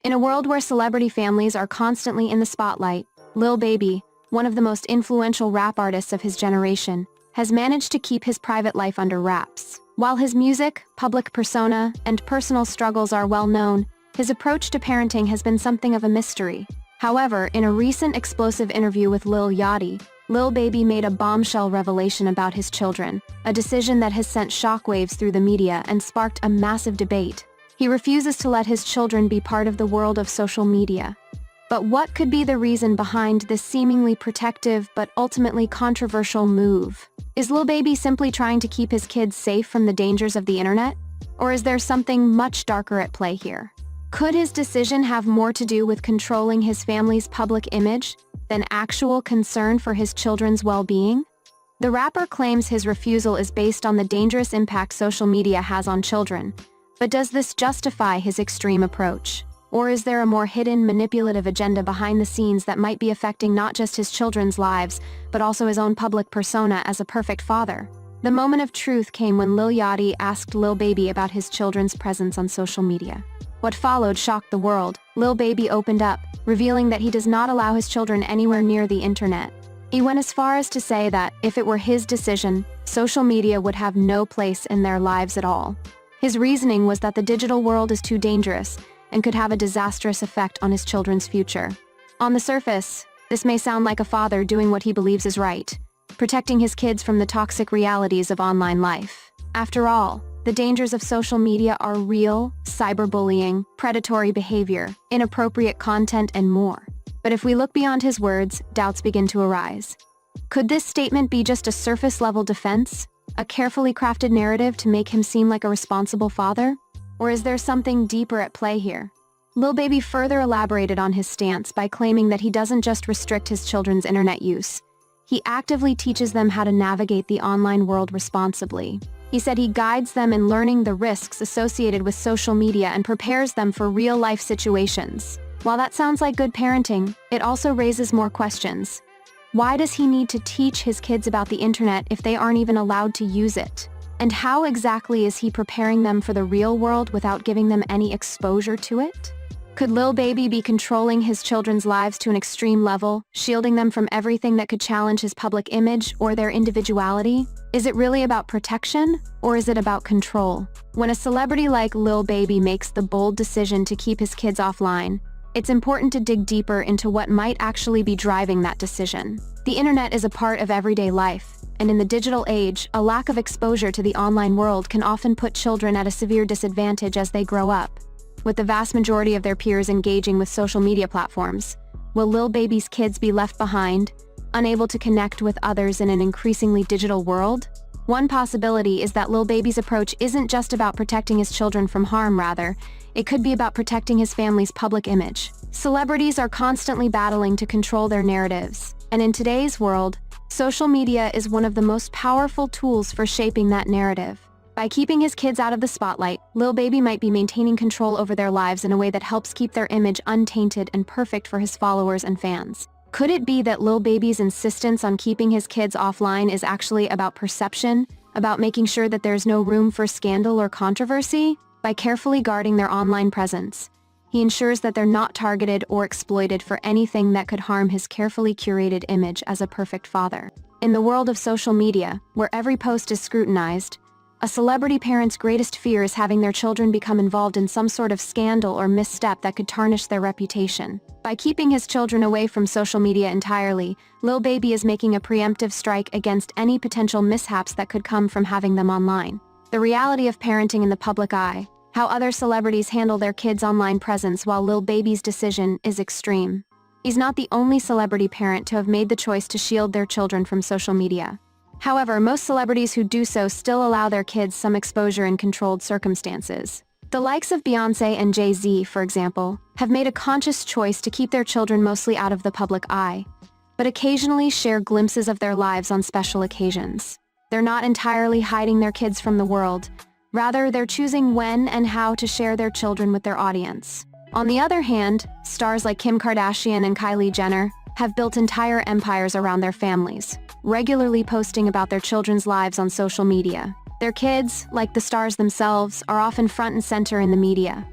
In a world where celebrity families are constantly in the spotlight, Lil Baby, one of the most influential rap artists of his generation, has managed to keep his private life under wraps. While his music, public persona, and personal struggles are well known, his approach to parenting has been something of a mystery. However, in a recent explosive interview with Lil Yachty, Lil Baby made a bombshell revelation about his children, a decision that has sent shockwaves through the media and sparked a massive debate. He refuses to let his children be part of the world of social media. But what could be the reason behind this seemingly protective but ultimately controversial move? Is Lil Baby simply trying to keep his kids safe from the dangers of the internet? Or is there something much darker at play here? Could his decision have more to do with controlling his family's public image than actual concern for his children's well-being? The rapper claims his refusal is based on the dangerous impact social media has on children. But does this justify his extreme approach? Or is there a more hidden, manipulative agenda behind the scenes that might be affecting not just his children's lives, but also his own public persona as a perfect father? The moment of truth came when Lil Yachty asked Lil Baby about his children's presence on social media. What followed shocked the world. Lil Baby opened up, revealing that he does not allow his children anywhere near the internet. He went as far as to say that, if it were his decision, social media would have no place in their lives at all. His reasoning was that the digital world is too dangerous and could have a disastrous effect on his children's future. On the surface, this may sound like a father doing what he believes is right, protecting his kids from the toxic realities of online life. After all, the dangers of social media are real: cyberbullying, predatory behavior, inappropriate content, and more. But if we look beyond his words, doubts begin to arise. Could this statement be just a surface-level defense? A carefully crafted narrative to make him seem like a responsible father? Or is there something deeper at play here? Lil Baby further elaborated on his stance by claiming that he doesn't just restrict his children's internet use. He actively teaches them how to navigate the online world responsibly. He said he guides them in learning the risks associated with social media and prepares them for real-life situations. While that sounds like good parenting, it also raises more questions. Why does he need to teach his kids about the internet if they aren't even allowed to use it? And how exactly is he preparing them for the real world without giving them any exposure to it? Could Lil Baby be controlling his children's lives to an extreme level, shielding them from everything that could challenge his public image or their individuality? Is it really about protection, or is it about control? When a celebrity like Lil Baby makes the bold decision to keep his kids offline, it's important to dig deeper into what might actually be driving that decision. The internet is a part of everyday life, and in the digital age, a lack of exposure to the online world can often put children at a severe disadvantage as they grow up. With the vast majority of their peers engaging with social media platforms, will Lil Baby's kids be left behind, unable to connect with others in an increasingly digital world? One possibility is that Lil Baby's approach isn't just about protecting his children from harm, rather, it could be about protecting his family's public image. Celebrities are constantly battling to control their narratives, and in today's world, social media is one of the most powerful tools for shaping that narrative. By keeping his kids out of the spotlight, Lil Baby might be maintaining control over their lives in a way that helps keep their image untainted and perfect for his followers and fans. Could it be that Lil Baby's insistence on keeping his kids offline is actually about perception, about making sure that there's no room for scandal or controversy? By carefully guarding their online presence, he ensures that they're not targeted or exploited for anything that could harm his carefully curated image as a perfect father. In the world of social media, where every post is scrutinized, a celebrity parent's greatest fear is having their children become involved in some sort of scandal or misstep that could tarnish their reputation. By keeping his children away from social media entirely, Lil Baby is making a preemptive strike against any potential mishaps that could come from having them online. The reality of parenting in the public eye, how other celebrities handle their kids' online presence while Lil Baby's decision is extreme. He's not the only celebrity parent to have made the choice to shield their children from social media. However, most celebrities who do so still allow their kids some exposure in controlled circumstances. The likes of Beyoncé and Jay-Z, for example, have made a conscious choice to keep their children mostly out of the public eye, but occasionally share glimpses of their lives on special occasions. They're not entirely hiding their kids from the world. Rather, they're choosing when and how to share their children with their audience. On the other hand, stars like Kim Kardashian and Kylie Jenner have built entire empires around their families, regularly posting about their children's lives on social media. Their kids, like the stars themselves, are often front and center in the media.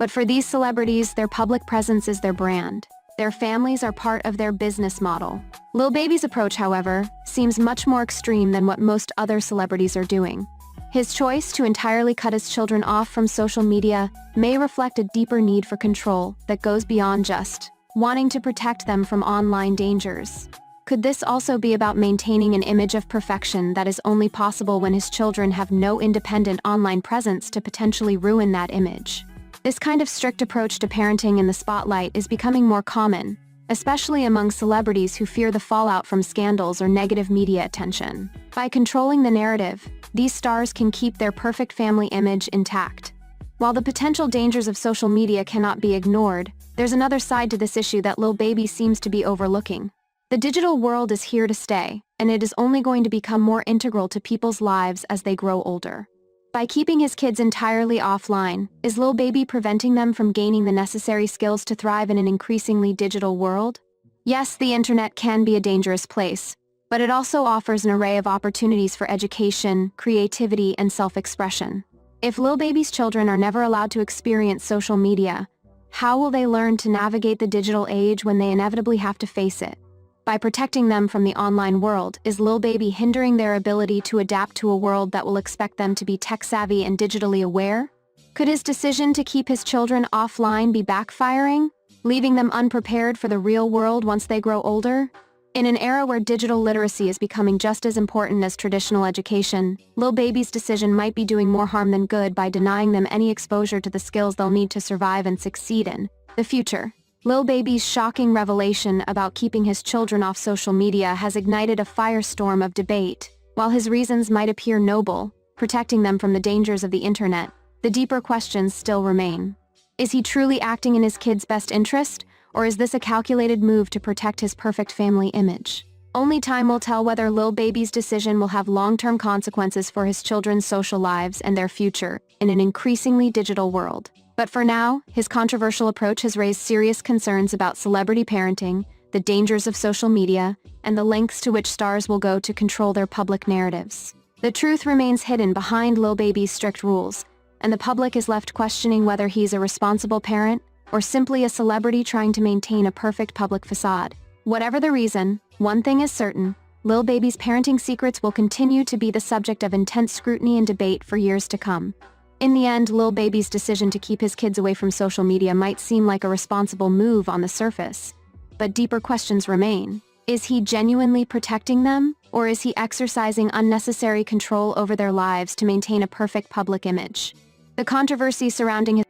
But for these celebrities, their public presence is their brand. Their families are part of their business model. Lil Baby's approach, however, seems much more extreme than what most other celebrities are doing. His choice to entirely cut his children off from social media may reflect a deeper need for control that goes beyond just wanting to protect them from online dangers. Could this also be about maintaining an image of perfection that is only possible when his children have no independent online presence to potentially ruin that image? This kind of strict approach to parenting in the spotlight is becoming more common, especially among celebrities who fear the fallout from scandals or negative media attention. By controlling the narrative, these stars can keep their perfect family image intact. While the potential dangers of social media cannot be ignored, there's another side to this issue that Lil Baby seems to be overlooking. The digital world is here to stay, and it is only going to become more integral to people's lives as they grow older. By keeping his kids entirely offline, is Lil Baby preventing them from gaining the necessary skills to thrive in an increasingly digital world? Yes, the internet can be a dangerous place, but it also offers an array of opportunities for education, creativity, and self-expression. If Lil Baby's children are never allowed to experience social media, how will they learn to navigate the digital age when they inevitably have to face it? By protecting them from the online world, is Lil Baby hindering their ability to adapt to a world that will expect them to be tech-savvy and digitally aware? Could his decision to keep his children offline be backfiring, leaving them unprepared for the real world once they grow older? In an era where digital literacy is becoming just as important as traditional education, Lil Baby's decision might be doing more harm than good by denying them any exposure to the skills they'll need to survive and succeed in the future. Lil Baby's shocking revelation about keeping his children off social media has ignited a firestorm of debate. While his reasons might appear noble, protecting them from the dangers of the internet, the deeper questions still remain. Is he truly acting in his kids' best interest, or is this a calculated move to protect his perfect family image? Only time will tell whether Lil Baby's decision will have long-term consequences for his children's social lives and their future in an increasingly digital world. But for now, his controversial approach has raised serious concerns about celebrity parenting, the dangers of social media, and the lengths to which stars will go to control their public narratives. The truth remains hidden behind Lil Baby's strict rules, and the public is left questioning whether he's a responsible parent or simply a celebrity trying to maintain a perfect public facade. Whatever the reason, one thing is certain: Lil Baby's parenting secrets will continue to be the subject of intense scrutiny and debate for years to come. In the end, Lil Baby's decision to keep his kids away from social media might seem like a responsible move on the surface, but deeper questions remain. Is he genuinely protecting them, or is he exercising unnecessary control over their lives to maintain a perfect public image? The controversy surrounding his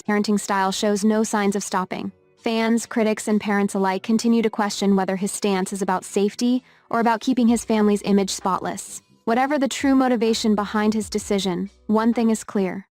parenting style shows no signs of stopping. Fans, critics, and parents alike continue to question whether his stance is about safety or about keeping his family's image spotless. Whatever the true motivation behind his decision, one thing is clear: